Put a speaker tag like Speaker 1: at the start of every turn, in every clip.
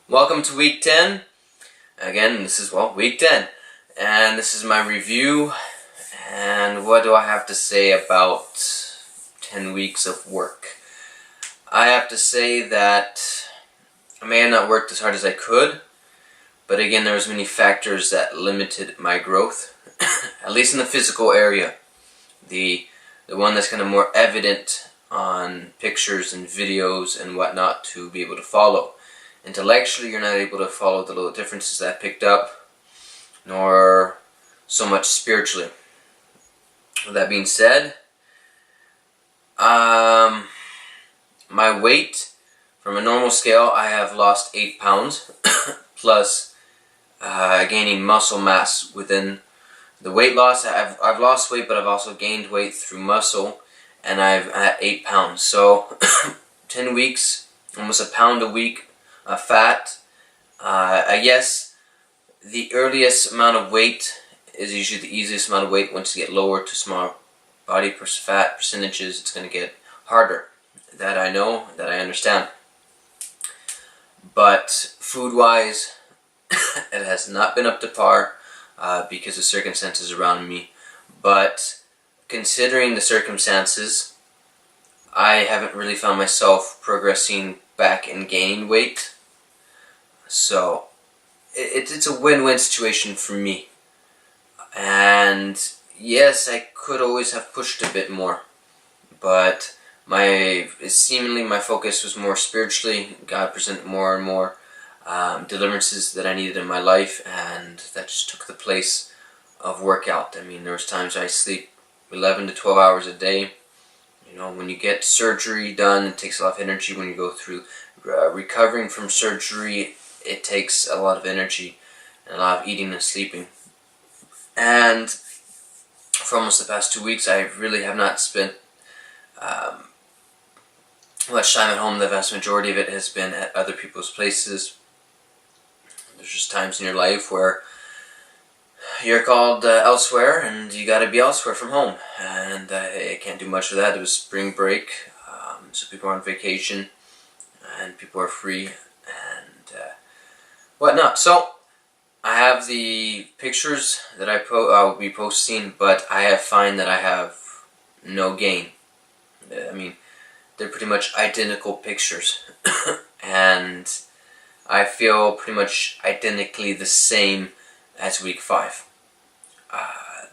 Speaker 1: Welcome to week 10. Again, this is, week 10. And this is my review. And what do I have to say about 10 weeks of work? I have to say that I may have not worked as hard as I could, but again, there was many factors that limited my growth, at least in the physical area. The one that's kind of more evident on pictures and videos and whatnot to be able to follow. Intellectually, you're not able to follow the little differences that I picked up, nor so much spiritually. With that being said, my weight, from a normal scale, I have lost 8 pounds, plus gaining muscle mass within the weight loss. I've lost weight, but I've also gained weight through muscle, and I've at 8 pounds. So 10 weeks, almost a pound a week of fat. I guess the earliest amount of weight is usually the easiest amount of weight. Once you get lower to smaller body fat percentages, it's going to get harder. That I know, that I understand. But food-wise, it has not been up to par because of circumstances around me. But considering the circumstances, I haven't really found myself progressing back and gaining weight. So it's a win-win situation for me. And yes, I could always have pushed a bit more, but seemingly my focus was more spiritually. God presented more and more deliverances that I needed in my life, and that just took the place of workout. I mean, there was times I sleep 11 to 12 hours a day. You know, when you get surgery done, it takes a lot of energy. When you go through recovering from surgery, it takes a lot of energy and a lot of eating and sleeping. And for almost the past 2 weeks, I really have not spent much time at home. The vast majority of it has been at other people's places. There's just times in your life where you're called elsewhere, and you got to be elsewhere from home. And I can't do much of that. It was spring break, so people are on vacation, and people are free, and whatnot. So I have the pictures that I'll be posting, but I find that I have no gain. I mean, they're pretty much identical pictures, and I feel pretty much identically the same as week 5.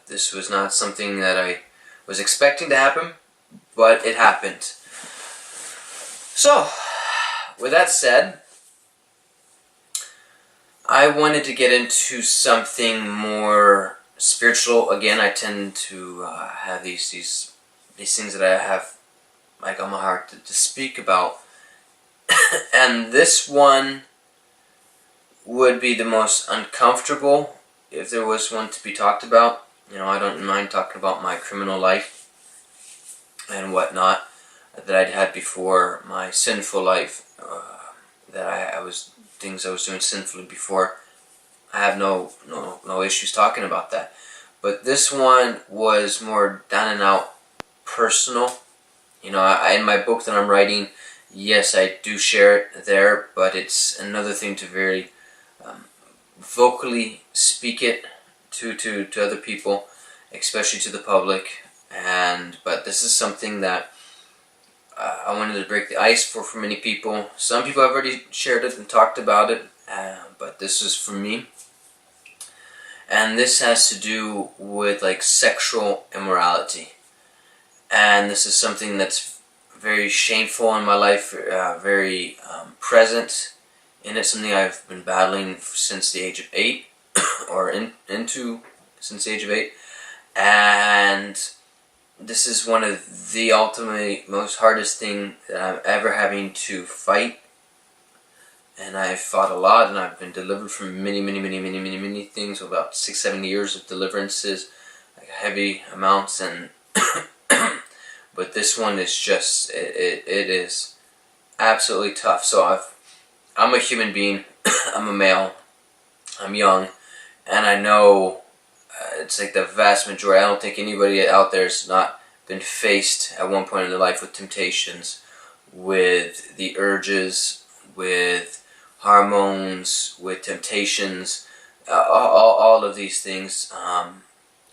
Speaker 1: This was not something that I was expecting to happen, but it happened. So, with that said, I wanted to get into something more spiritual. Again, I tend to have these things that I have like on my heart to speak about, and this one would be the most uncomfortable if there was one to be talked about. You know, I don't mind talking about my criminal life and whatnot that I'd had before, my sinful life, that I was doing sinfully before. I have no issues talking about that. But this one was more down and out personal. You know, in my book that I'm writing, yes, I do share it there, but it's another thing to very vocally speak it to other people, especially to the public. But this is something that I wanted to break the ice for many people. Some people have already shared it and talked about it, but this is for me. And this has to do with like sexual immorality. And this is something that's very shameful in my life, very present in it, something I've been battling since the age of 8, or since the age of 8. And this is one of the ultimately most hardest thing that I'm ever having to fight. And I've fought a lot, and I've been delivered from many things, about 6-7 years of deliverances, like heavy amounts, and but this one is just, it is absolutely tough. So I'm a human being, I'm a male, I'm young, and I know it's like the vast majority. I don't think anybody out there has not been faced at one point in their life with temptations, with the urges, with hormones, with temptations. All of these things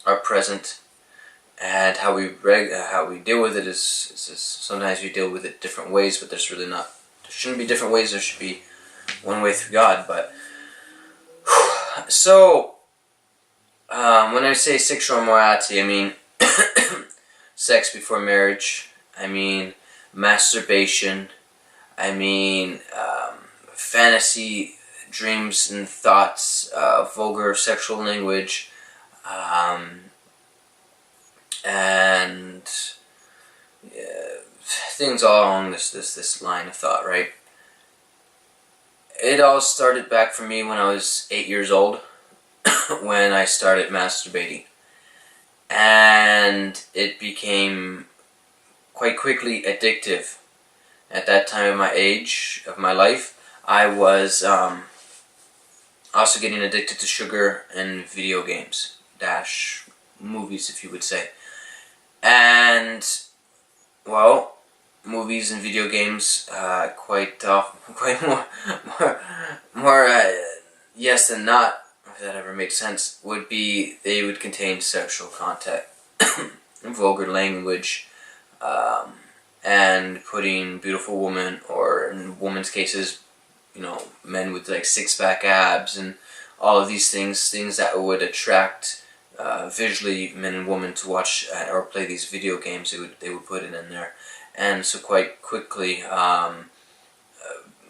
Speaker 1: are present, and how we deal with it is sometimes we deal with it different ways, but there's really not. There shouldn't be different ways. There should be one way through God. But so when I say sexual immorality, I mean sex before marriage. I mean masturbation. I mean fantasy, dreams and thoughts, vulgar sexual language, and things all along this line of thought, right? It all started back for me when I was 8 years old, when I started masturbating, and it became quite quickly addictive. At that time of my age, of my life, I was also getting addicted to sugar and video games, dash movies, if you would say. And, well, movies and video games, quite more yes than not, if that ever makes sense, they would contain sexual content, vulgar language, and putting beautiful women, or in women's cases, men with like six-pack abs and all of these things that would attract visually men and women to watch or play these video games. They would put it in there, and so quite quickly,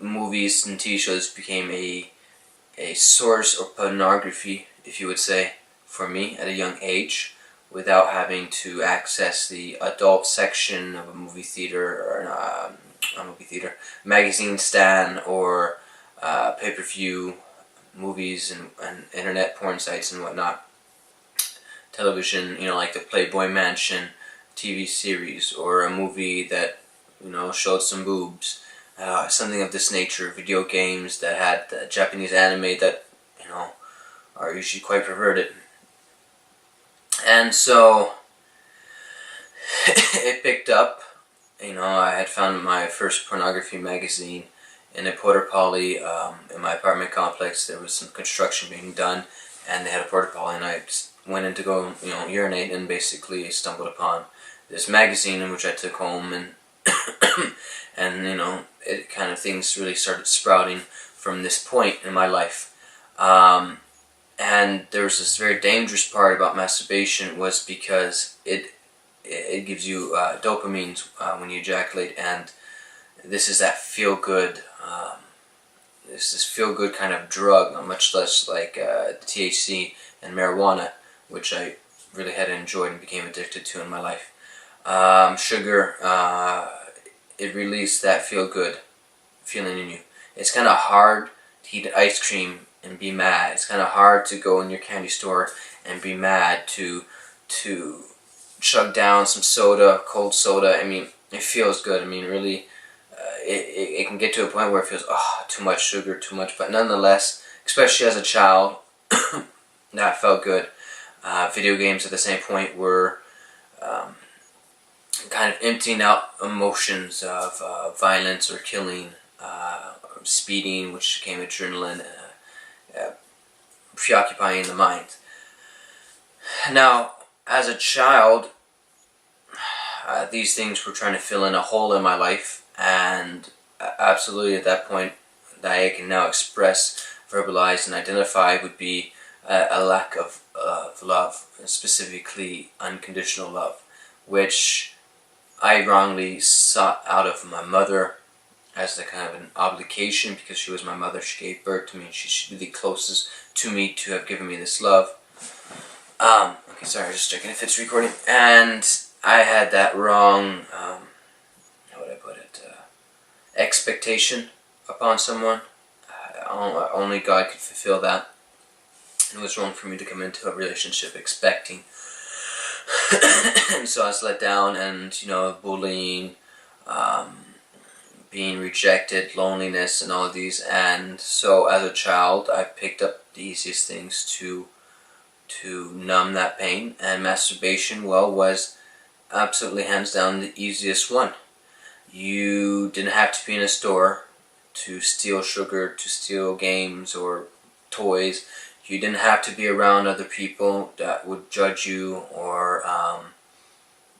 Speaker 1: movies and TV shows became a source of pornography, if you would say, for me at a young age, without having to access the adult section of a movie theater, or a movie theater, magazine stand, or pay-per-view movies and internet porn sites and whatnot. Television, like the Playboy Mansion TV series, or a movie that, showed some boobs, something of this nature. Video games that had Japanese anime that, are usually quite perverted. And so it picked up. I had found my first pornography magazine in a porta potty in my apartment complex. There was some construction being done, and they had a porta potty, and I just went in to go, urinate, and basically stumbled upon this magazine, in which I took home, and and it kind of, things really started sprouting from this point in my life. And there was this very dangerous part about masturbation, was because it gives you dopamine when you ejaculate, and this is that feel-good, this feel-good kind of drug, much less like THC and marijuana, which I really had enjoyed and became addicted to in my life. Sugar, it released that feel-good feeling in you. It's kind of hard to eat ice cream and be mad. It's kind of hard to go in your candy store and be mad, to chug down some soda, cold soda. I mean, it feels good. I mean, really, it can get to a point where it feels, too much sugar, too much. But nonetheless, especially as a child, that felt good. Video games at the same point were kind of emptying out emotions of violence or killing, or speeding, which became adrenaline, preoccupying the mind. Now, as a child, these things were trying to fill in a hole in my life, and absolutely at that point that I can now express, verbalize, and identify would be a lack of love, specifically unconditional love, which I wrongly sought out of my mother as a kind of an obligation, because she was my mother. She gave birth to me, and she should be the closest to me to have given me this love. Okay, sorry, I was just checking if it's recording. And I had that wrong, how would I put it, expectation upon someone. Only God could fulfill that. It was wrong for me to come into a relationship expecting. And so I was let down, and, bullying, being rejected, loneliness, and all of these. And so as a child, I picked up the easiest things to numb that pain, and masturbation, was absolutely hands down the easiest one. You didn't have to be in a store to steal sugar, to steal games or toys. You didn't have to be around other people that would judge you, or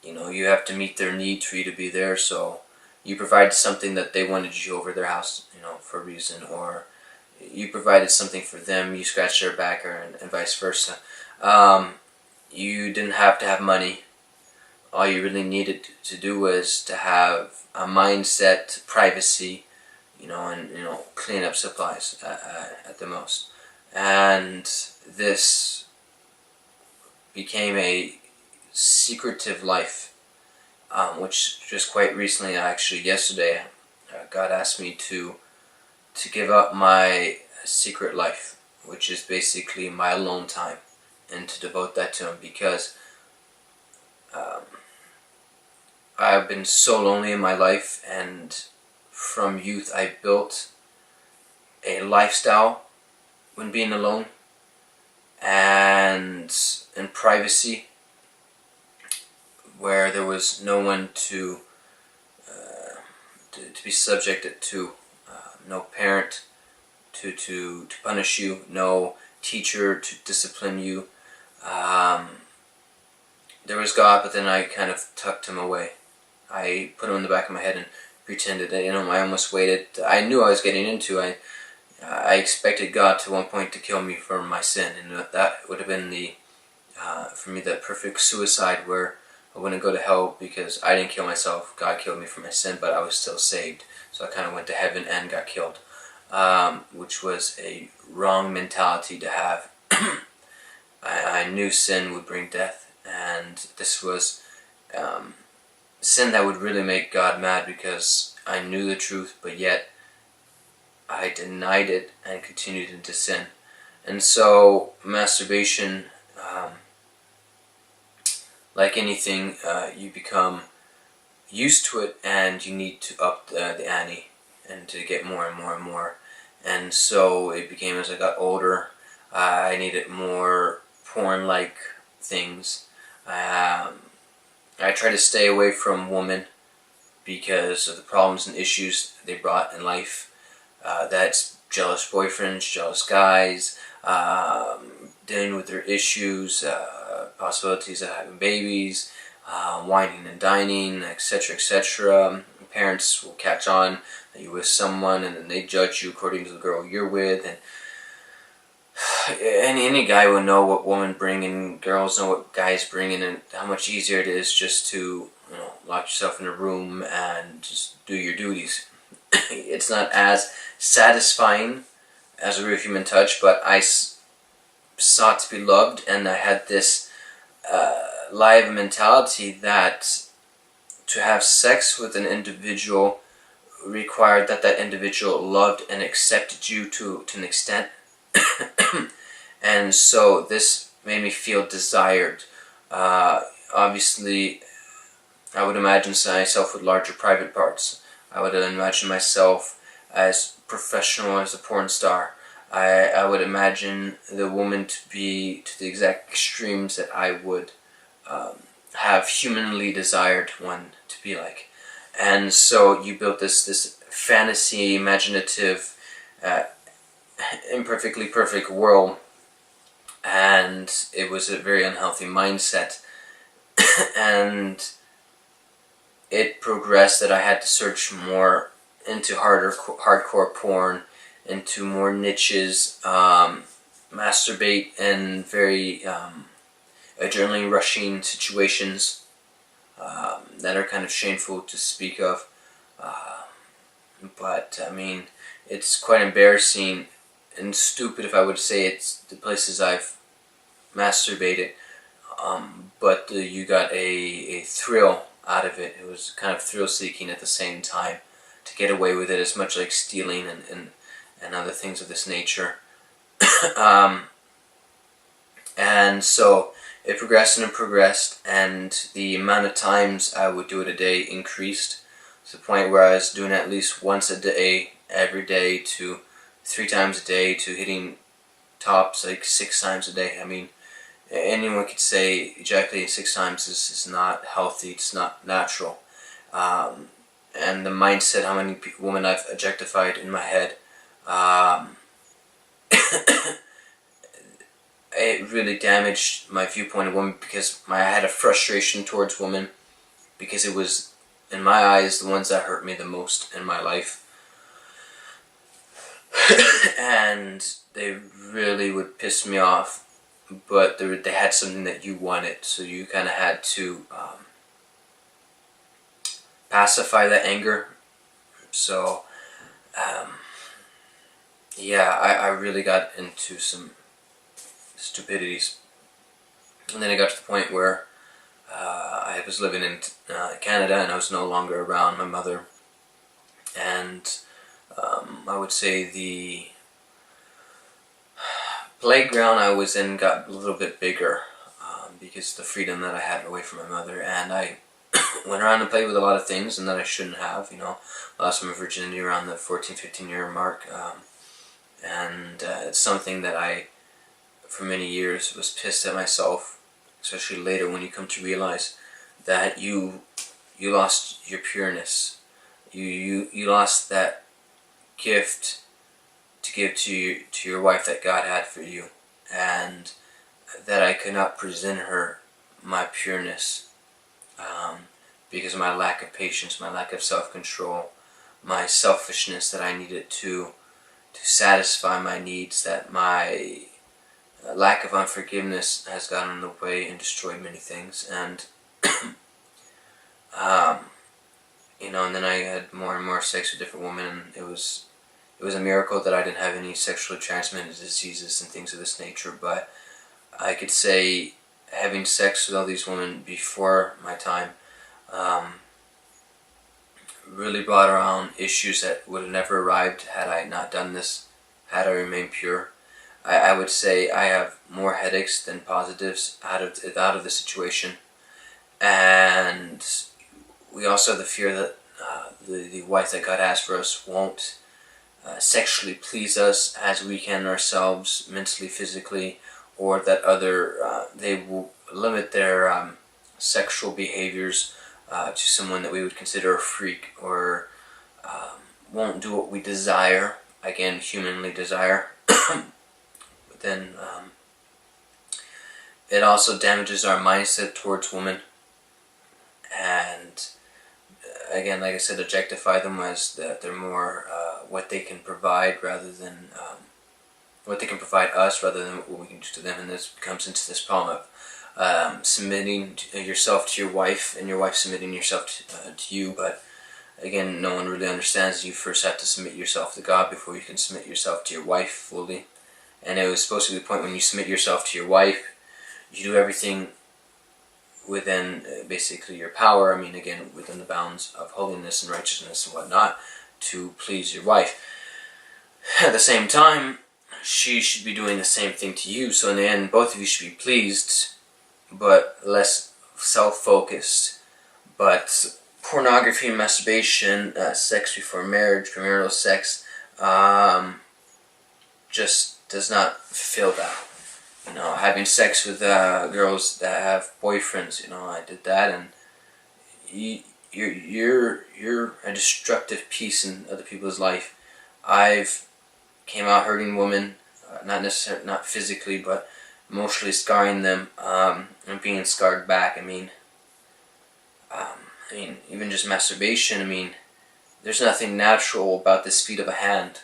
Speaker 1: you have to meet their need for you to be there. So you provided something that they wanted you over their house, for a reason, or you provided something for them, you scratched their back, and vice versa. You didn't have to have money. All you really needed to do was to have a mindset, privacy, and clean up supplies at the most. And this became a secretive life, which just quite recently, actually yesterday, God asked me to give up my secret life, which is basically my alone time, and to devote that to Him, because I've been so lonely in my life, and from youth I built a lifestyle when being alone and in privacy, where there was no one to be subjected to, no parent to punish you, no teacher to discipline you. There was God, but then I kind of tucked Him away. I put Him in the back of my head and pretended that, I almost waited. I knew I was getting into. I expected God to one point to kill me for my sin, and that would have been for me, the perfect suicide, where I wouldn't go to hell because I didn't kill myself. God killed me for my sin, but I was still saved. So I kind of went to heaven and got killed, which was a wrong mentality to have. I knew sin would bring death, and this was sin that would really make God mad, because I knew the truth, but yet I denied it and continued into sin. And so masturbation, like anything, you become used to it, and you need to up the ante and to get more and more and more. And so it became, as I got older, I needed more porn-like things. I try to stay away from women because of the problems and issues they brought in life. That's jealous boyfriends, jealous guys, dealing with their issues, possibilities of having babies, whining and dining, etc., etc. Parents will catch on that you're with someone, and then they judge you according to the girl you're with, and any guy will know what women bring, and girls know what guys bring, and how much easier it is just to lock yourself in a room and just do your duties. It's not as satisfying as a real human touch, but I sought to be loved, and I had this live mentality that to have sex with an individual required that that individual loved and accepted you to an extent. And so this made me feel desired. Obviously, I would imagine myself with larger private parts. I would imagine myself as professional as a porn star. I would imagine the woman to be to the exact extremes that I would have humanly desired one to be like. And so you built this fantasy, imaginative, imperfectly perfect world, and it was a very unhealthy mindset. And it progressed that I had to search more into hardcore porn, into more niches, masturbate in very adrenaline rushing situations that are kind of shameful to speak of. But I mean, it's quite embarrassing and stupid if I would say it's the places I've masturbated, but you got a thrill out of it. It was kind of thrill-seeking at the same time, to get away with it, as much like stealing and other things of this nature. And so it progressed and it progressed, and the amount of times I would do it a day increased to the point where I was doing at least once a day, every day, to 3 times a day, to hitting tops like 6 times a day. I mean, anyone could say ejaculating 6 times is not healthy, it's not natural. and the mindset, how many women I've objectified in my head, um, it really damaged my viewpoint of women, because I had a frustration towards women, because it was, in my eyes, the ones that hurt me the most in my life. And they really would piss me off, but they had something that you wanted, so you kind of had to pacify that anger. So yeah, I really got into some stupidities, and then I got to the point where I was living in Canada, and I was no longer around my mother, and I would say the playground I was in got a little bit bigger, because of the freedom that I had away from my mother, and I went around and played with a lot of things and that I shouldn't have. Lost my virginity around the 14-15 year mark, and it's something that I, for many years, was pissed at myself, especially later when you come to realize that you lost your pureness, you lost that gift to give to your wife that God had for you, and that I could not present her my pureness, because of my lack of patience, my lack of self-control, my selfishness that I needed to satisfy my needs, that my lack of unforgiveness has gotten in the way and destroyed many things. And and then I had more and more sex with different women, and it was a miracle that I didn't have any sexually transmitted diseases and things of this nature. But I could say having sex with all these women before my time really brought around issues that would have never arrived had I not done this, had I remained pure. I would say I have more headaches than positives out of the situation, and we also have the fear that the wife that God has for us won't sexually please us as we can ourselves, mentally, physically, or that they will limit their sexual behaviors to someone that we would consider a freak, or won't do what we desire, again, humanly desire. But then it also damages our mindset towards women, and again, like I said, objectify them as that they're more what they can provide rather than what they can provide us rather than what we can do to them. And this comes into this problem of submitting yourself to your wife, and your wife submitting yourself to you. But again, no one really understands you first have to submit yourself to God before you can submit yourself to your wife fully. And it was supposed to be the point when you submit yourself to your wife, you do everything within basically your power, again, within the bounds of holiness and righteousness and whatnot, to please your wife. At the same time, she should be doing the same thing to you, so in the end, both of you should be pleased, but less self-focused. But pornography and masturbation, sex before marriage, premarital sex, just does not fulfill that. Having sex with girls that have boyfriends, I did that, and you're a destructive piece in other people's life. I've came out hurting women, not physically, but emotionally scarring them, and being scarred back. Even just masturbation. There's nothing natural about the speed of a hand,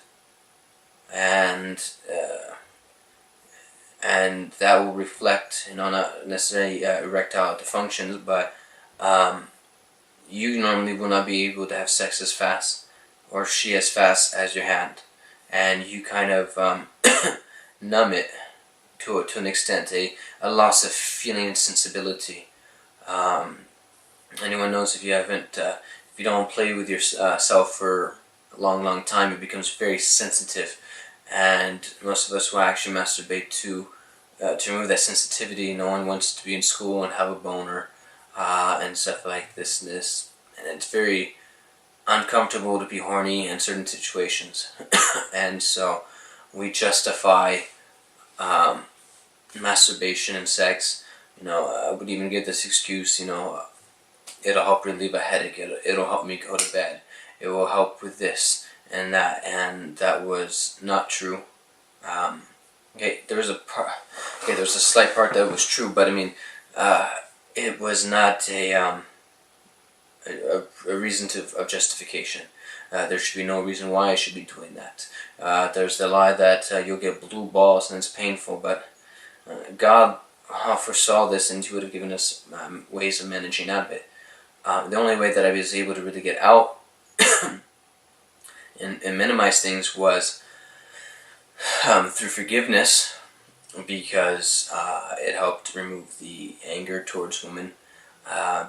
Speaker 1: and that will reflect, not necessarily erectile dysfunctions, but you normally will not be able to have sex as fast, or she as fast as your hand, and you kind of numb it to an extent, a loss of feeling and sensibility. Anyone knows if you don't play with yourself for a long time, it becomes very sensitive. And most of us will actually masturbate to remove that sensitivity. No one wants to be in school and have a boner and stuff like this. And it's very uncomfortable to be horny in certain situations. And so we justify masturbation and sex. I would even give this excuse, it'll help relieve a headache. It'll help me go to bed. It will help with this and that. And that was not true. Okay, there was a slight part that was true, but I mean, it was not a reason of justification. There should be no reason why I should be doing that. There's the lie that you'll get blue balls and it's painful, but God foresaw this, and He would have given us ways of managing out of it. The only way that I was able to really get out and minimize things was through forgiveness, because it helped remove the anger towards women.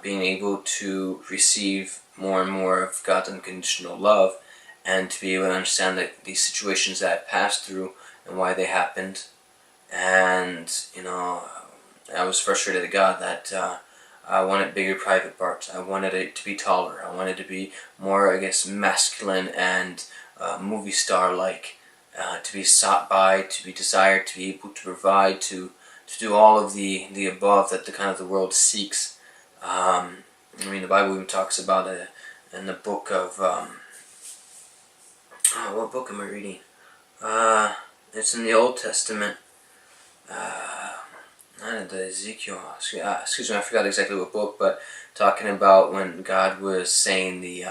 Speaker 1: Being able to receive more and more of God's unconditional love, and to be able to understand that these situations that I passed through and why they happened. And I was frustrated at God that I wanted bigger private parts. I wanted it to be taller. I wanted to be more, I guess, masculine and movie star like, to be sought by, to be desired, to be able to provide, to do all of the above that the world seeks. I mean, the Bible even talks about it in the book of what book am I reading? It's in the Old Testament. Not the Ezekiel. Excuse me, I forgot exactly what book, but talking about when God was saying the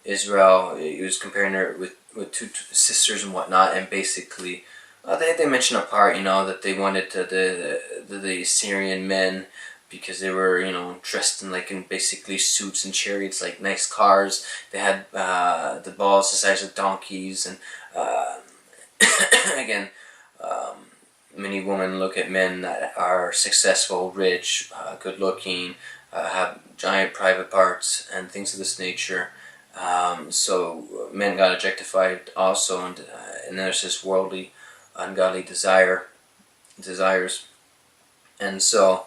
Speaker 1: Israel, He was comparing her with two sisters and whatnot, and basically they mentioned a part, that they wanted the Syrian men, because they were, dressed in basically suits and chariots, like nice cars. They had the balls the size of donkeys, and again, many women look at men that are successful, rich, good-looking, have giant private parts, and things of this nature. So men got objectified also, and there's this worldly, ungodly desires, and so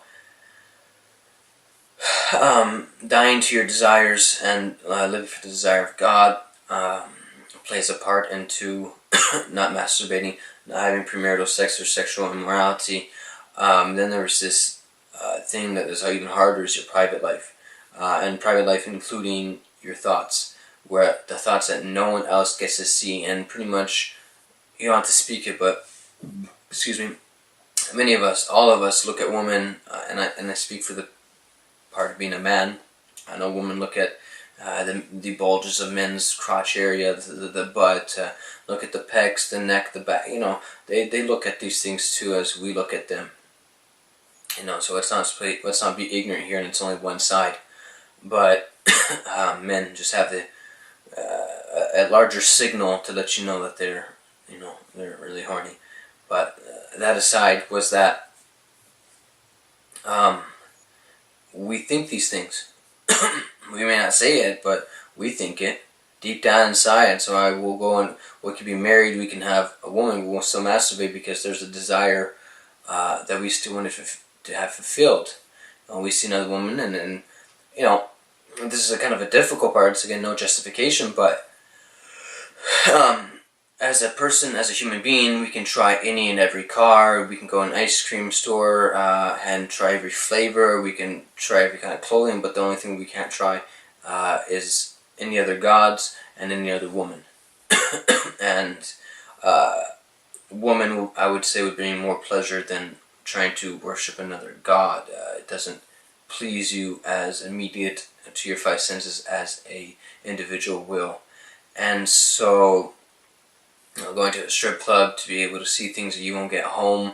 Speaker 1: dying to your desires and living for the desire of God plays a part into not masturbating, not having premarital sex or sexual immorality. Then there was this thing that is even harder, is your private life, and private life including your thoughts, where the thoughts that no one else gets to see, and pretty much you don't have to speak it, but excuse me, many of us, all of us, look at women, and I speak for the part of being a man. I know women look at the bulges of men's crotch area, the butt, look at the pecs, the neck, the back. They look at these things too, as we look at them. So let's not be ignorant here, and it's only one side. But men just have a larger signal to let you know that they're really horny. But that aside, was that we think these things. We may not say it, but we think it deep down inside. So I will go and we could be married. We can have a woman. We will still masturbate because there's a desire that we still want to have fulfilled. We see another woman, and this is a kind of a difficult part. It's again no justification, but as a person, as a human being, we can try any and every car. We can go in an ice cream store and try every flavor. We can try every kind of clothing, but the only thing we can't try is any other gods and any other woman. And woman, I would say, would bring more pleasure than trying to worship another god. It doesn't please you as immediate to your five senses as a individual will. And so going to a strip club to be able to see things that you won't get home.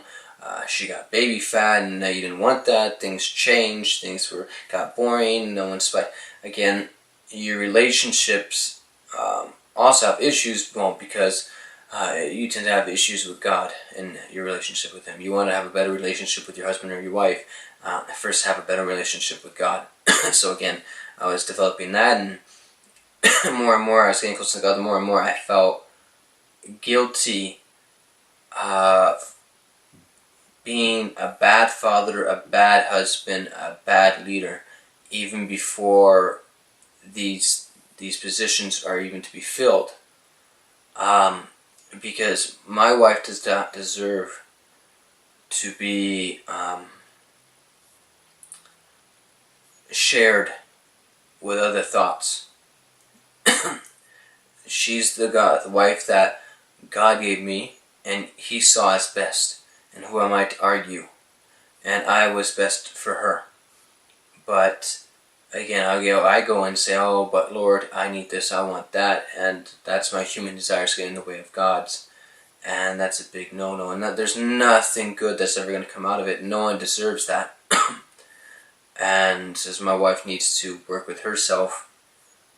Speaker 1: She got baby fat, and now you didn't want that. Things changed. Things got boring. No one's again. Your relationships also have issues. Well, because you tend to have issues with God in your relationship with Him. You want to have a better relationship with your husband or your wife. First, have a better relationship with God. So again, I was developing that, and more and more I was getting close to God. The more and more I felt guilty of being a bad father, a bad husband, a bad leader, even before these positions are even to be filled. Because my wife does not deserve to be shared with other thoughts. She's the wife that God gave me, and He saw as best. And who am I to argue? And I was best for her. But again, I go and say, oh, but Lord, I need this, I want that, and that's my human desires get in the way of God's. And that's a big no-no. And there's nothing good that's ever going to come out of it. No one deserves that. And as my wife needs to work with herself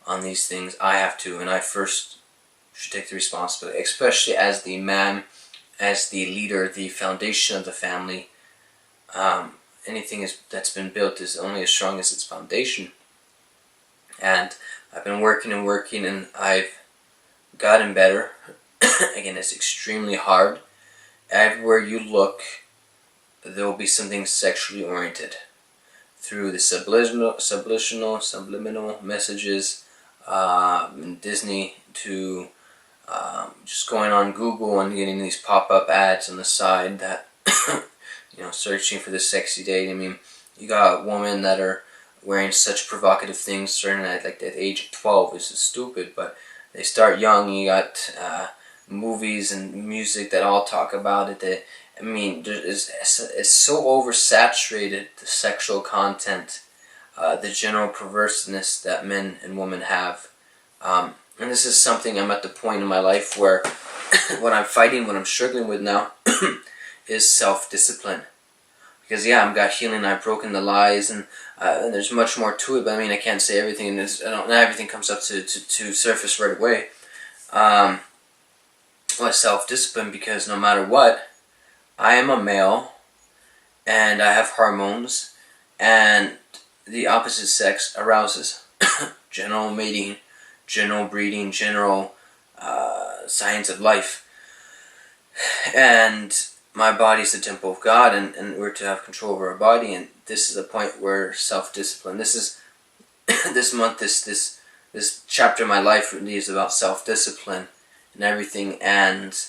Speaker 1: on these things, I have to, and I first should take the responsibility, especially as the man, as the leader, the foundation of the family. Anything that's been built is only as strong as its foundation. And I've been working and working, and I've gotten better. Again, it's extremely hard. Everywhere you look, there will be something sexually oriented. Through the subliminal messages, Disney, to just going on Google and getting these pop-up ads on the side that, searching for the sexy date. I mean, you got women that are wearing such provocative things starting at the age of 12. This is stupid, but they start young. You got movies and music that all talk about it. It's so oversaturated, the sexual content, the general perverseness that men and women have. And this is something I'm at the point in my life where what I'm fighting, what I'm struggling with now is self-discipline. Because I've got healing, I've broken the lies, and there's much more to it, but I can't say everything, and not everything comes up to surface right away. Self-discipline, because no matter what, I am a male, and I have hormones, and the opposite sex arouses. General mating, general breeding, general science of life. And my body is the temple of God, and we're to have control over our body, and this is the point where self-discipline, this is, this month, this chapter of my life really is about self-discipline and everything, and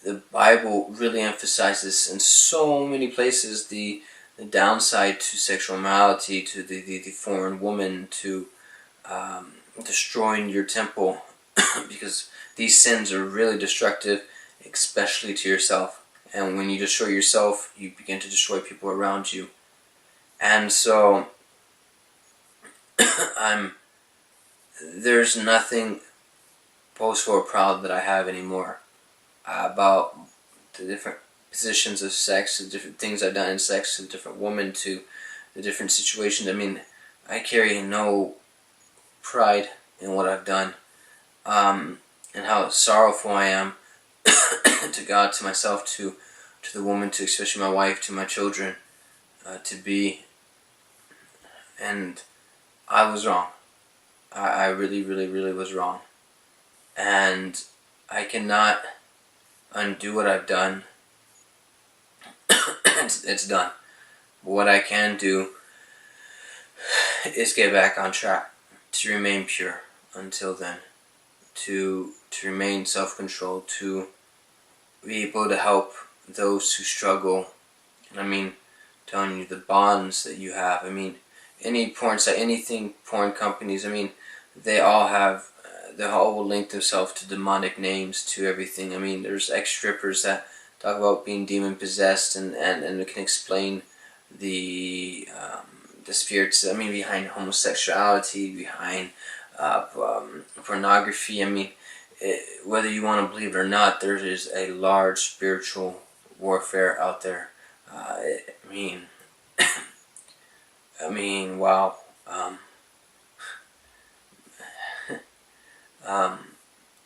Speaker 1: the Bible really emphasizes in so many places the downside to sexual immorality, to the foreign woman, to destroying your temple, because these sins are really destructive, especially to yourself. And when you destroy yourself, you begin to destroy people around you. And so, there's nothing boastful or proud that I have anymore about the different positions of sex, the different things I've done in sex, to the different women, to the different situations. I carry no pride in what I've done, and how sorrowful I am to God, to myself, to the woman, to especially my wife, to my children, to be. And I was wrong. I really, really, really was wrong. And I cannot undo what I've done. It's done. But what I can do is get back on track, to remain pure until then, to remain self-controlled, to be able to help those who struggle. And telling you the bonds that you have. Any porn site, anything, porn companies, they all have, they all will link themselves to demonic names, to everything. There's ex-strippers that talk about being demon-possessed, and it can explain the spirits, behind homosexuality, behind pornography. Whether you want to believe it or not, there is a large spiritual warfare out there. Wow.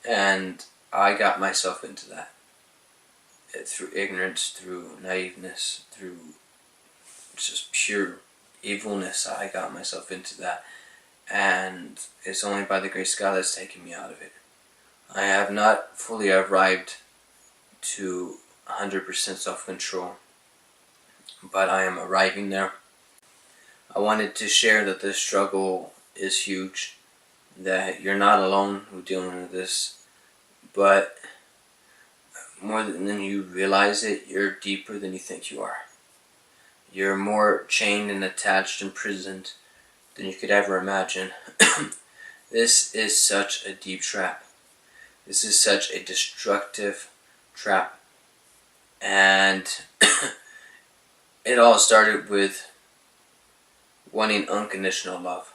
Speaker 1: And I got myself into that through ignorance, through naiveness, through just pure evilness. I got myself into that, and it's only by the grace of God that's taken me out of it. I have not fully arrived to 100% self-control, but I am arriving there. I wanted to share that this struggle is huge, that you're not alone who dealing with this, but more than you realize it, you're deeper than you think you are. You're more chained and attached, imprisoned than you could ever imagine. This is such a deep trap. This is such a destructive trap. And it all started with wanting unconditional love.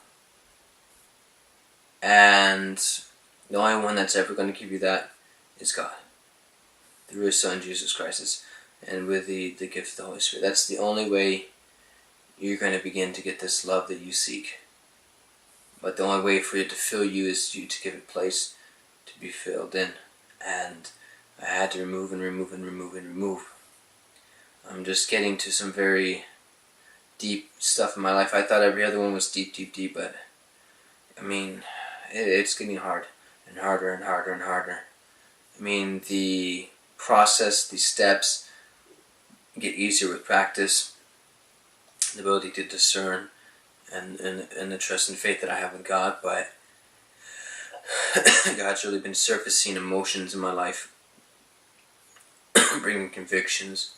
Speaker 1: And the only one that's ever going to give you that is God, through His Son, Jesus Christ, and with the gift of the Holy Spirit. That's the only way you're going to begin to get this love that you seek. But the only way for it to fill you is you to give it place to be filled in. And I had to remove and remove and remove and remove. I'm just getting to some very deep stuff in my life. I thought every other one was deep, deep, deep, but I mean, it's getting hard and harder and harder and harder. I mean, the process, the steps get easier with practice, the ability to discern, and the trust and faith that I have in God. But God's really been surfacing emotions in my life, bringing convictions,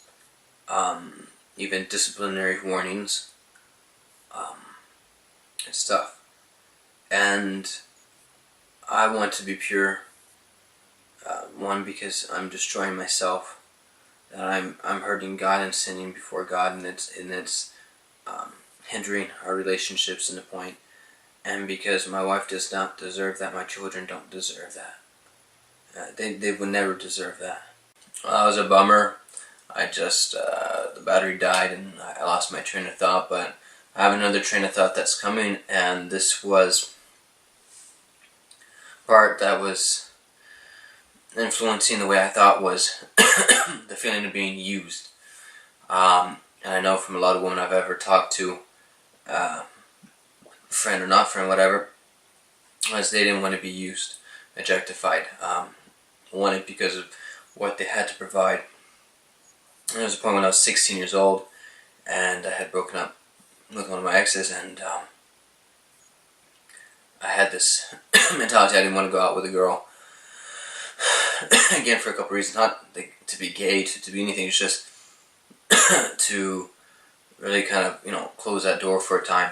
Speaker 1: even disciplinary warnings, and stuff. And I want to be pure. One, because I'm destroying myself, that I'm hurting God and sinning before God, and it's hindering our relationships in the point. And because my wife does not deserve that, my children don't deserve that. They would never deserve that. Well, it was a bummer. I just the battery died and I lost my train of thought, but I have another train of thought that's coming, and this was part that was influencing the way I thought was the feeling of being used. And I know from a lot of women I've ever talked to, friend or not friend, whatever, was they didn't want to be used, objectified, wanted because of what they had to provide. And there was a point when I was 16 years old, and I had broken up with one of my exes, and I had this mentality I didn't want to go out with a girl. Again, for a couple of reasons, not to be gay, to be anything, it's just to really kind of, close that door for a time.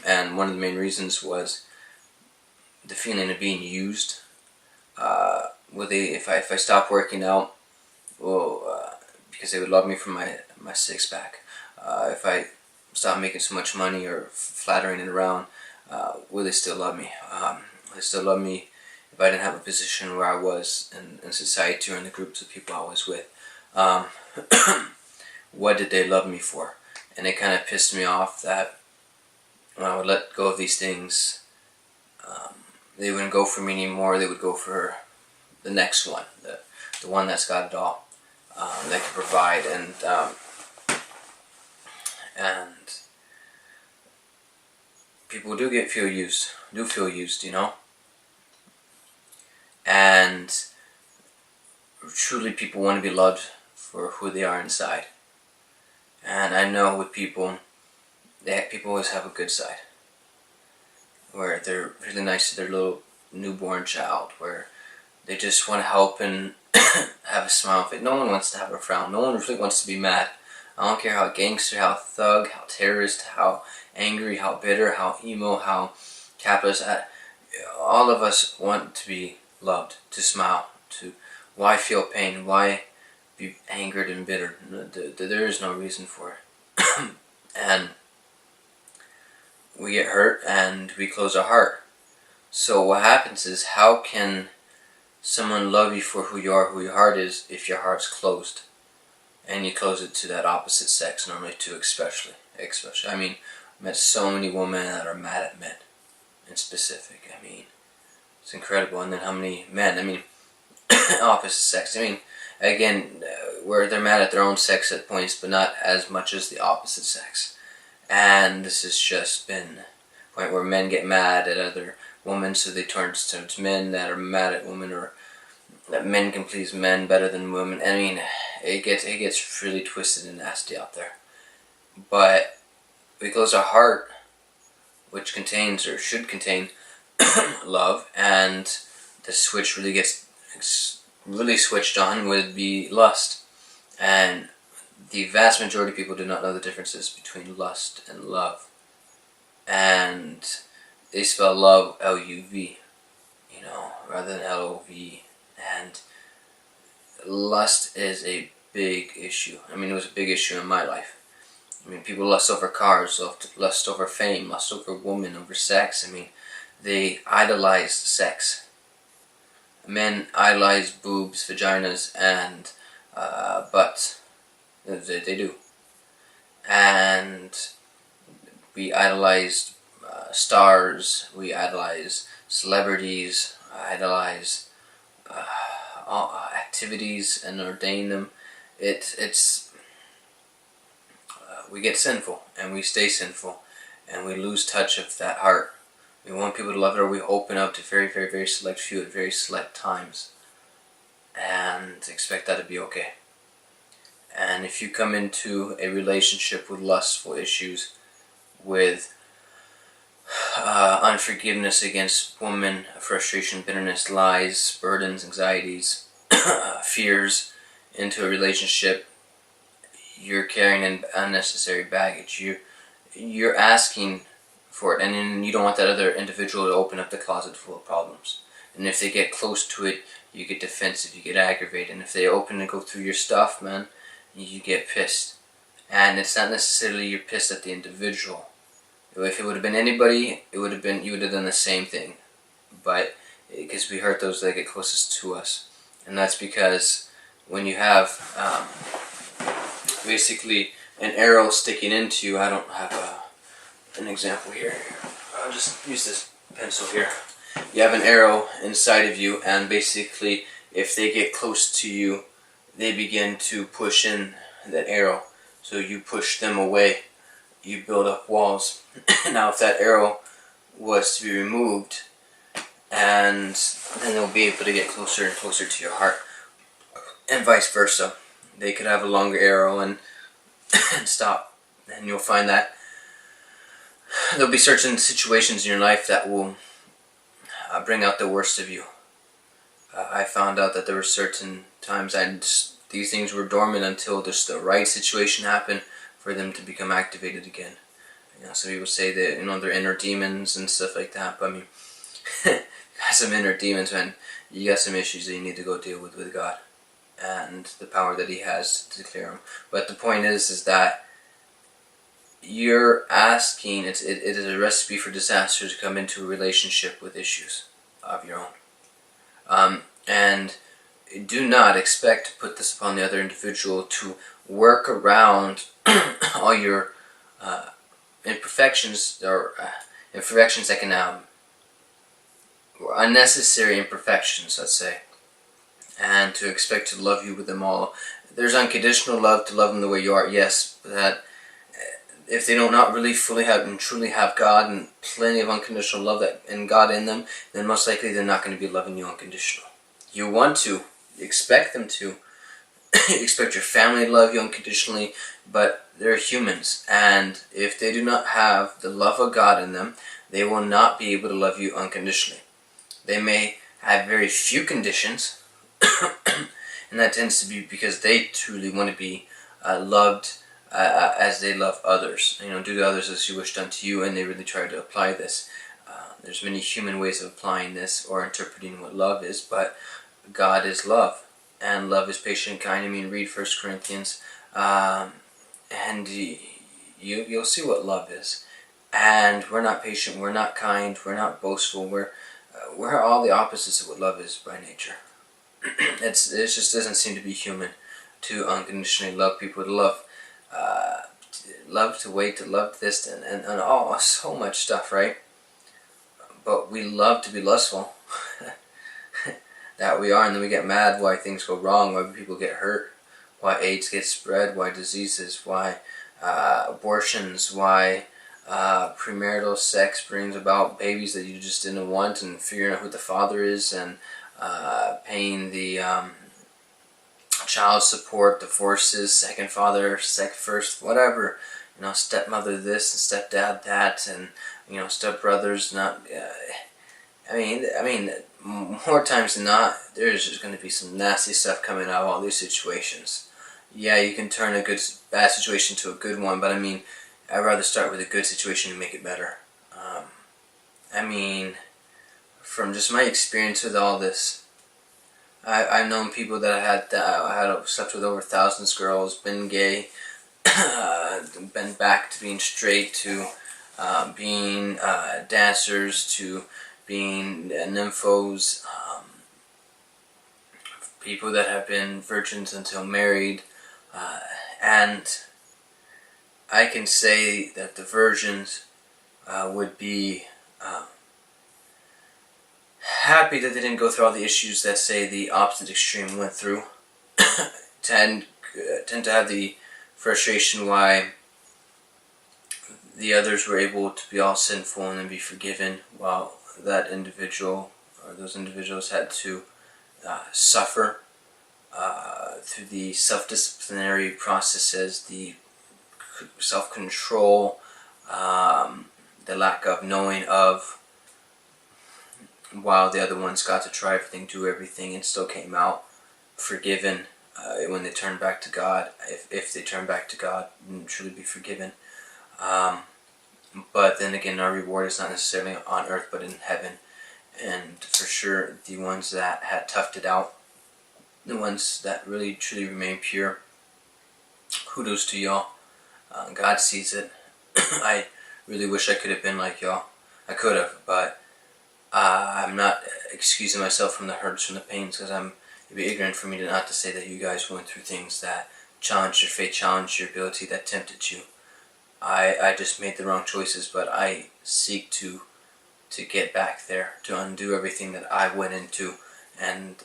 Speaker 1: And one of the main reasons was the feeling of being used. If I stopped working out, because they would love me for my six pack. If I stopped making so much money or flattering it around, will they still love me? Will they still love me if I didn't have a position where I was in society or in the groups of people I was with? What did they love me for? And it kind of pissed me off that when I would let go of these things, they wouldn't go for me anymore. They would go for the next one, the one that's got it all, that can provide. And people do feel used, and truly people want to be loved for who they are inside. And I know with people, people always have a good side, where they're really nice to their little newborn child, where they just want to help and have a smile on face. No one wants to have a frown. No one really wants to be mad. I don't care how gangster, how thug, how terrorist, how angry, how bitter, how emo, how capitalist. All of us want to be loved, to smile, why feel pain? Why be angered and bitter? There is no reason for it. And we get hurt and we close our heart. So what happens is, how can someone love you for who you are, who your heart is, if your heart's closed? And you close it to that opposite sex, normally too, especially. I mean, I've met so many women that are mad at men, in specific. I mean, it's incredible. And then how many men, opposite sex. Again, where they're mad at their own sex at points, but not as much as the opposite sex. And this has just been a point where men get mad at other women, so they turn to men that are mad at women, or that men can please men better than women. It gets really twisted and nasty out there. But we close our heart, which contains, or should contain, love, and the switch really gets switched on would be lust. And the vast majority of people do not know the differences between lust and love. and they spell love L-U-V, rather than L-O-V. And lust is a big issue. I mean, it was a big issue in my life. I mean, people lust over cars, lust over fame, lust over women, over sex. I mean, they idolize sex. Men idolize boobs, vaginas, and butts. They do. And we idolize stars, we idolize celebrities, idolize all activities and ordain them. It's we get sinful and we stay sinful and we lose touch of that heart. We want people to love it, or we open up to very, very, very select few at very select times and expect that to be okay. And if you come into a relationship with lustful issues, with unforgiveness against women, frustration, bitterness, lies, burdens, anxieties, fears into a relationship, you're carrying an unnecessary baggage. You're asking for it, and then you don't want that other individual to open up the closet full of problems. And if they get close to it, you get defensive, you get aggravated. And if they open and go through your stuff, man, you get pissed. And it's not necessarily you're pissed at the individual. If it would have been anybody, you would have done the same thing. But because we hurt those that get closest to us, and that's because when you have basically an arrow sticking into you, I don't have an example here. I'll just use this pencil here. You have an arrow inside of you, and basically, if they get close to you, they begin to push in that arrow. So you push them away. You build up walls. Now if that arrow was to be removed, and then they'll be able to get closer and closer to your heart, and vice versa. They could have a longer arrow and stop, and you'll find that there'll be certain situations in your life that will bring out the worst of you. I found out that there were certain times these things were dormant until just the right situation happened for them to become activated again. Some people say that they're inner demons and stuff like that. But I mean, you got some inner demons, man. You got some issues that you need to go deal with God and the power that He has to clear them. But the point is that you're asking. It is a recipe for disaster to come into a relationship with issues of your own. And do not expect to put this upon the other individual to work around all your imperfections, or imperfections that can unnecessary imperfections, let's say, and to expect to love you with them all. There's unconditional love, to love them the way you are, yes, but that if they do not really fully have and truly have God and plenty of unconditional love and God in them, then most likely they're not going to be loving you unconditional. You want to, you expect them to. You expect your family to love you unconditionally, but they're humans, and if they do not have the love of God in them, they will not be able to love you unconditionally. They may have very few conditions, and that tends to be because they truly want to be loved as they love others. Do to others as you wish done to you, and they really try to apply this. There's many human ways of applying this or interpreting what love is, but God is love. And love is patient and kind. Read 1 Corinthians, and you'll see what love is. And we're not patient, we're not kind, we're not boastful, we're all the opposites of what love is by nature. It just doesn't seem to be human to unconditionally love people, to love to wait, to love this, and all so much stuff, right? But we love to be lustful. That we are, and then we get mad why things go wrong, why people get hurt, why AIDS gets spread, why diseases, why abortions, why premarital sex brings about babies that you just didn't want, and figuring out who the father is, and paying the child support, divorces, second father, second first, whatever, stepmother this and stepdad that, and stepbrothers not. I mean, more times than not, there's just going to be some nasty stuff coming out of all these situations. Yeah, you can turn a bad situation to a good one, but I'd rather start with a good situation and make it better. Um, I mean, from just my experience with all this, I've known people that had slept with over thousands of girls, been gay, been back to being straight, to being dancers, to being nymphos, people that have been virgins until married, and I can say that the virgins would be happy that they didn't go through all the issues that, say, the opposite extreme went through. tend to have the frustration why the others were able to be all sinful and then be forgiven, while that individual or those individuals had to suffer through the self-disciplinary processes, the self-control, the lack of knowing of, while the other ones got to try everything, do everything, and still came out forgiven when they turned back to God, if they turned back to God and truly be forgiven. But then again, our reward is not necessarily on earth but in heaven. And for sure, the ones that had toughed it out, the ones that really truly remain pure, kudos to y'all. God sees it. I really wish I could have been like y'all. I could have, but I'm not excusing myself from the hurts, from the pains, because it'd be ignorant for me to not to say that you guys went through things that challenged your faith, challenged your ability, that tempted you. I just made the wrong choices, but I seek to get back there, to undo everything that I went into, and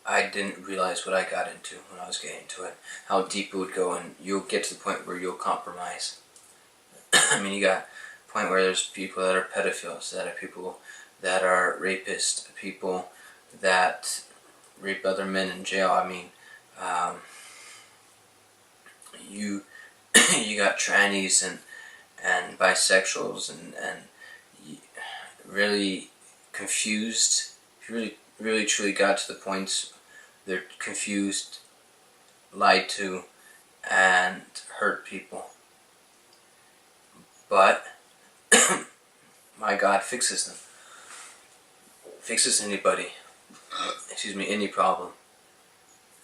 Speaker 1: I didn't realize what I got into when I was getting into it, how deep it would go, and you'll get to the point where you'll compromise. I mean, you got a point where there's people that are pedophiles, that are people that are rapists, people that rape other men in jail. I mean, you you got trannies and bisexuals and really confused. If you really truly got to the point they're confused, lied to, and hurt people. But my God fixes them. Fixes anybody. Any problem.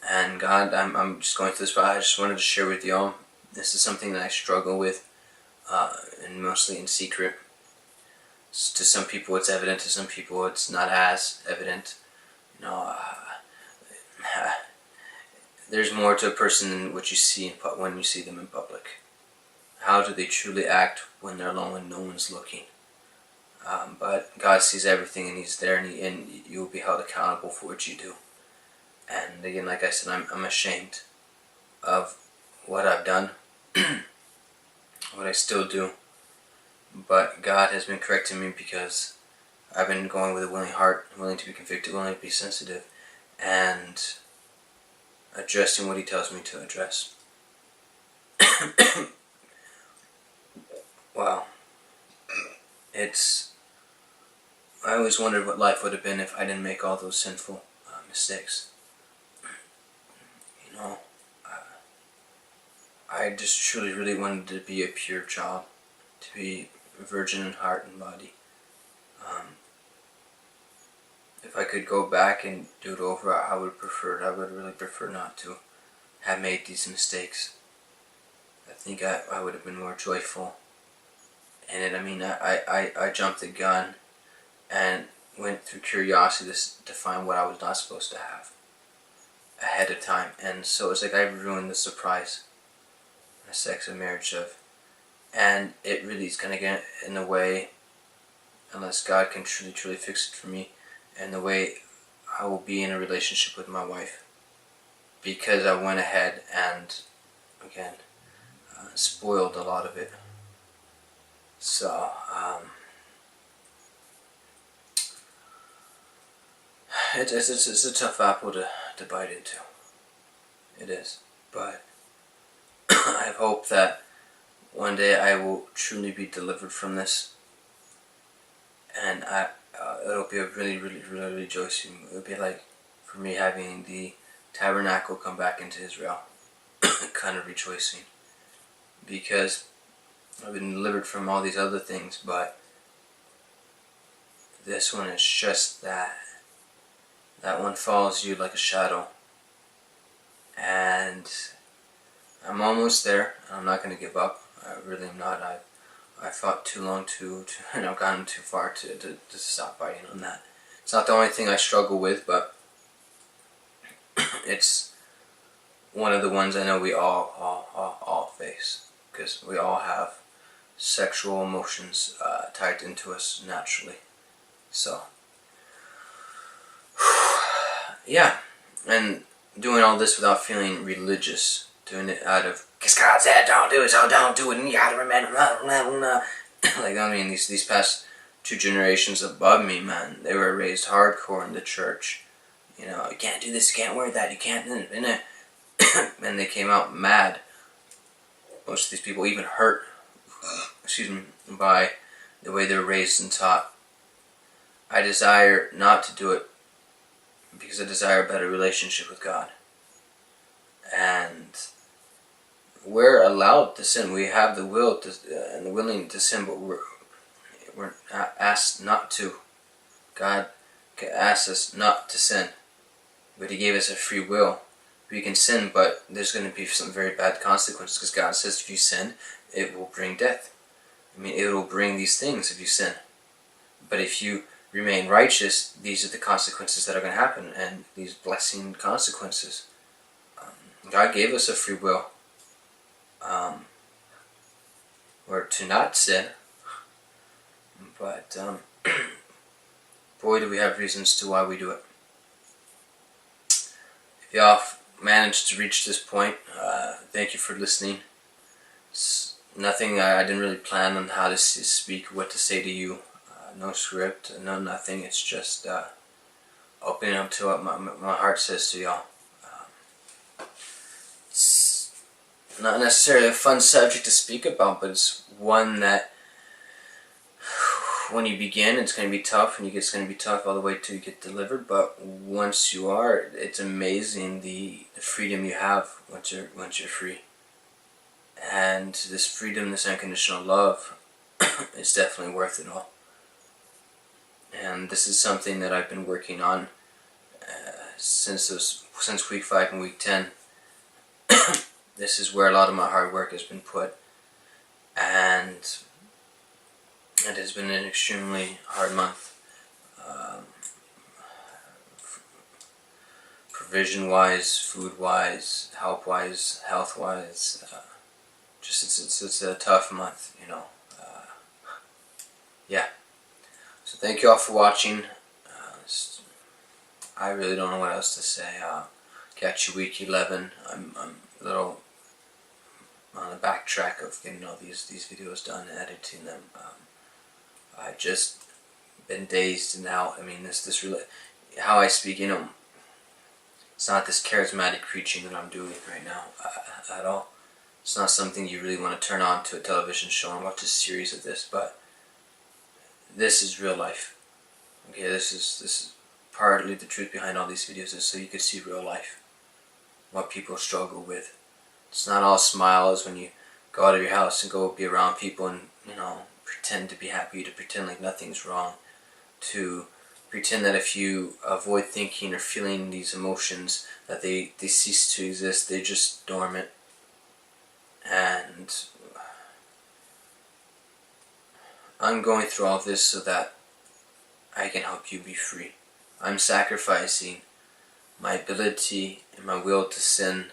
Speaker 1: And God, I'm just going through this, but I just wanted to share with y'all. This is something that I struggle with, and mostly in secret. To some people it's evident, to some people it's not as evident. You know, there's more to a person than what you see when you see them in public. How do they truly act when they're alone and no one's looking? But God sees everything, and He's there, and you will be held accountable for what you do. And again, like I said, I'm ashamed of what I've done, what I still do. But God has been correcting me, because I've been going with a willing heart, willing to be convicted, willing to be sensitive, and addressing what He tells me to address. Wow. I always wondered what life would have been if I didn't make all those sinful mistakes. You know, I just truly, really wanted to be a pure child, to be a virgin in heart and body. If I could go back and do it over, I would really prefer not to have made these mistakes. I think I would have been more joyful in it. I mean, I jumped the gun and went through curiosity to find what I was not supposed to have ahead of time. And so it's like I ruined the surprise, the sex and marriage of. And it really is going to get in the way, unless God can truly, truly fix it for me, and the way I will be in a relationship with my wife. Because I went ahead and, again, spoiled a lot of it. So, it's a tough apple to bite into. It is. But I hope that one day I will truly be delivered from this. And it'll be a really, really, really rejoicing. It'll be like for me having the tabernacle come back into Israel. Kind of rejoicing. Because I've been delivered from all these other things, but this one is just that. That one follows you like a shadow. And I'm almost there. I'm not going to give up. I really am not. I fought too long and I've gotten too far to stop fighting on that. It's not the only thing I struggle with, but it's one of the ones I know we all face, because we all have sexual emotions tied into us naturally. So, yeah, and doing all this without feeling religious, doing it out of, because God said don't do it, so don't do it, and you gotta remember, like, I mean, these past 2 generations above me, man, they were raised hardcore in the church. You know, you can't do this, you can't wear that, you can't, and they came out mad. Most of these people even hurt, by the way they're raised and taught. I desire not to do it because I desire a better relationship with God. And we're allowed to sin. We have the will to, and the willing to sin, but we're asked not to. God asks us not to sin, but He gave us a free will. We can sin, but there's going to be some very bad consequences, because God says if you sin, it will bring death. I mean, it will bring these things if you sin. But if you remain righteous, these are the consequences that are going to happen, and these blessing consequences. God gave us a free will, or to not sin, but boy, do we have reasons to why we do it. If y'all managed to reach this point, thank you for listening. It's nothing, I didn't really plan on how to speak, what to say to you. No script, no nothing. It's just opening up to what my heart says to y'all. It's not necessarily a fun subject to speak about, but it's one that when you begin, it's going to be tough, and it's going to be tough all the way till you get delivered. But once you are, it's amazing the freedom you have once you're free. And this freedom, this unconditional love, is definitely worth it all. And this is something that I've been working on since week 5 and week 10. This is where a lot of my hard work has been put, and it has been an extremely hard month. Provision-wise, food-wise, help-wise, health-wise, just it's a tough month, you know. Yeah. So thank you all for watching. I really don't know what else to say. Catch you week 11. I'm a little on the backtrack of getting all these videos done and editing them. I just been dazed and out. I mean, this really, how I speak, you know, it's not this charismatic preaching that I'm doing right now at all. It's not something you really want to turn on to a television show and watch a series of this, but this is real life. Okay, this is partly the truth behind all these videos, is so you could see real life, what people struggle with. It's not all smiles when you go out of your house and go be around people and, you know, pretend to be happy, to pretend like nothing's wrong, to pretend that if you avoid thinking or feeling these emotions, that they cease to exist, they're just dormant. And I'm going through all this so that I can help you be free. I'm sacrificing my ability and my will to sin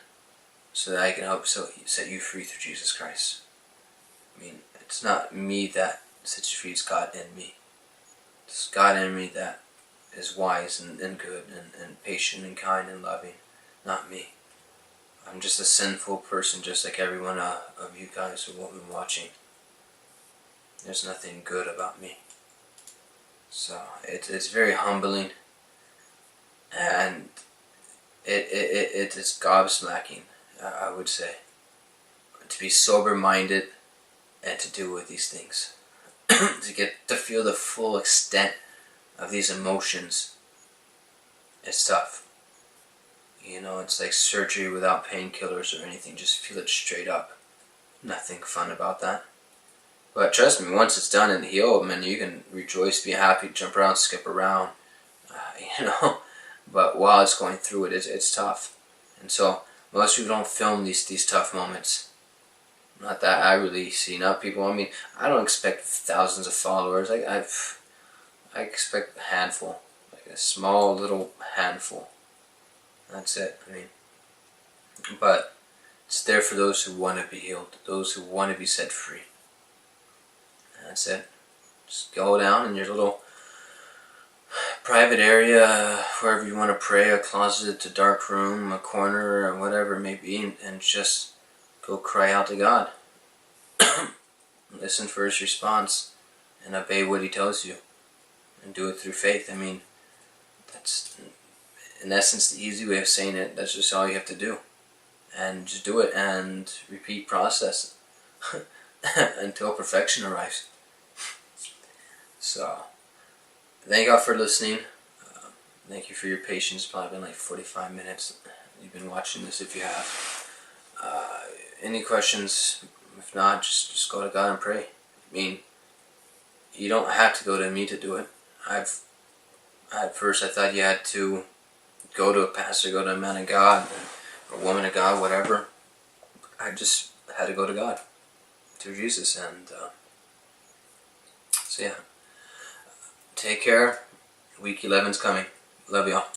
Speaker 1: so that I can help set you free through Jesus Christ. I mean, it's not me that sets you free, it's God in me. It's God in me that is wise and good and patient and kind and loving, not me. I'm just a sinful person, just like every one of you guys who have been watching. There's nothing good about me. So it's very humbling, and it is gobsmacking, I would say, to be sober-minded and to deal with these things. To get to feel the full extent of these emotions, it's tough. You know, it's like surgery without painkillers or anything. Just feel it straight up. Nothing fun about that. But trust me, once it's done and healed, man, you can rejoice, be happy, jump around, skip around, you know. But while it's going through it, it's tough. And so most people don't film these tough moments. Not that I really see. Not people. I mean, I don't expect thousands of followers. I expect a handful, like a small little handful. That's it. I mean, but it's there for those who want to be healed, those who want to be set free. That's it. Just go down in your little private area, wherever you want to pray, a closet, a dark room, a corner, or whatever it may be, and just go cry out to God. Listen for His response and obey what He tells you, and do it through faith. I mean, that's in essence the easy way of saying it. That's just all you have to do, and just do it and repeat process until perfection arrives. So, thank God for listening. Thank you for your patience. It's probably been like 45 minutes. You've been watching this if you have. Any questions? If not, just go to God and pray. I mean, you don't have to go to me to do it. At first I thought you had to go to a pastor, go to a man of God, or a woman of God, whatever. I just had to go to God, to Jesus, and so yeah. Take care. Week 11's coming. Love y'all.